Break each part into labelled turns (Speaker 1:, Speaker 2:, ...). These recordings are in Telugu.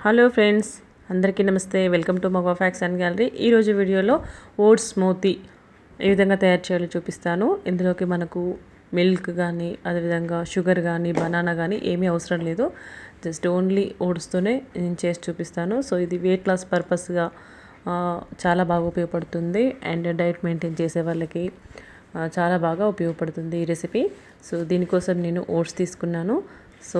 Speaker 1: హలో ఫ్రెండ్స్, అందరికీ నమస్తే. Welcome to Maguva facts and gallery. ఈరోజు వీడియోలో ఓట్స్ స్మూతీ ఏ విధంగా తయారు చేయాలో చూపిస్తాను. ఇందులోకి మనకు మిల్క్ కానీ, అదేవిధంగా షుగర్ కానీ, బనానా కానీ ఏమీ అవసరం లేదు. జస్ట్ ఓన్లీ ఓట్స్తోనే నేను చేసి చూపిస్తాను. సో ఇది వెయిట్ లాస్ పర్పస్గా చాలా బాగా ఉపయోగపడుతుంది. అండ్ డైట్ మెయింటైన్ చేసే వాళ్ళకి చాలా బాగా ఉపయోగపడుతుంది ఈ రెసిపీ. సో దీనికోసం నేను ఓట్స్ తీసుకున్నాను. సో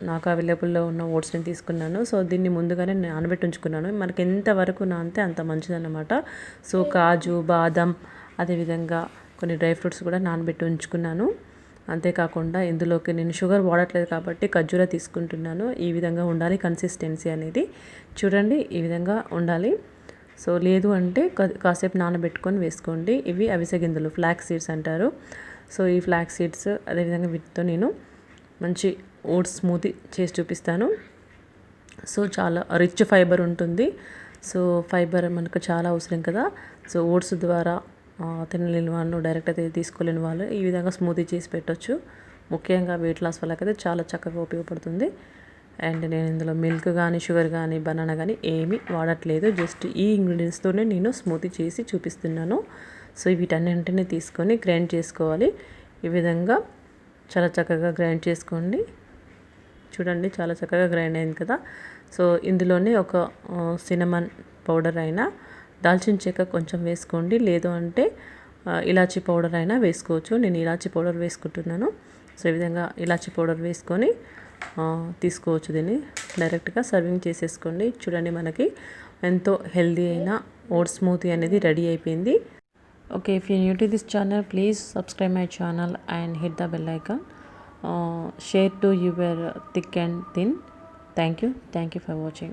Speaker 1: నాకు అవైలబుల్లో ఉన్న ఓట్స్ని తీసుకున్నాను. సో దీన్ని ముందుగానే నానబెట్టి ఉంచుకున్నాను. మనకి ఎంతవరకు నానితే అంత మంచిదన్నమాట. సో కాజు, బాదం, అదేవిధంగా కొన్ని డ్రై ఫ్రూట్స్ కూడా నానబెట్టి ఉంచుకున్నాను. అంతేకాకుండా ఇందులోకి నేను షుగర్ వాడట్లేదు కాబట్టి ఖర్జూర తీసుకుంటున్నాను. ఈ విధంగా ఉండాలి కన్సిస్టెన్సీ అనేది. చూడండి, ఈ విధంగా ఉండాలి. సో లేదు అంటే కాసేపు నానబెట్టుకొని వేసుకోండి. ఇవి అవిసె గింజలు, ఫ్లాక్స్ సీడ్స్ అంటారు. సో ఈ ఫ్లాక్స్ సీడ్స్ అదేవిధంగా వీటితో నేను మంచి ఓట్స్ స్మూతీ చేసి చూపిస్తాను. సో చాలా రిచ్ ఫైబర్ ఉంటుంది. సో ఫైబర్ మనకు చాలా అవసరం కదా. సో ఓట్స్ ద్వారా తినలేని వాళ్ళు, డైరెక్ట్ అయితే తీసుకోలేని వాళ్ళు ఈ విధంగా స్మూతీ చేసి పెట్టొచ్చు. ముఖ్యంగా వెయిట్ లాస్ వాళ్ళకైతే చాలా చక్కగా ఉపయోగపడుతుంది. అండ్ నేను ఇందులో మిల్క్ కానీ, షుగర్ కానీ, బనానా కానీ ఏమీ వాడట్లేదు. జస్ట్ ఈ ఇంగ్రీడియంట్స్తోనే నేను స్మూతీ చేసి చూపిస్తున్నాను. సో వీటన్నింటినీ తీసుకొని గ్రైండ్ చేసుకోవాలి. ఈ విధంగా చాలా చక్కగా గ్రైండ్ చేసుకోండి. చూడండి, చాలా చక్కగా గ్రైండ్ అయింది కదా. సో ఇందులోనే ఒక సినమన్ పౌడర్ అయినా, దాల్చిన చెక్క కొంచెం వేసుకోండి. లేదు అంటే ఇలాచీ పౌడర్ అయినా వేసుకోవచ్చు. నేను ఇలాచీ పౌడర్ వేసుకుంటున్నాను. సో ఈ విధంగా ఇలాచీ పౌడర్ వేసుకొని తీసుకోవచ్చు. దీన్ని డైరెక్ట్గా సర్వింగ్ చేసేసుకోండి. చూడండి, మనకి ఎంతో హెల్దీ అయిన ఓట్స్ స్మూతీ అనేది రెడీ అయిపోయింది. Okay, if you new to this channel, please subscribe my channel and hit the bell icon. Share to your thick and thin. Thank you for watching.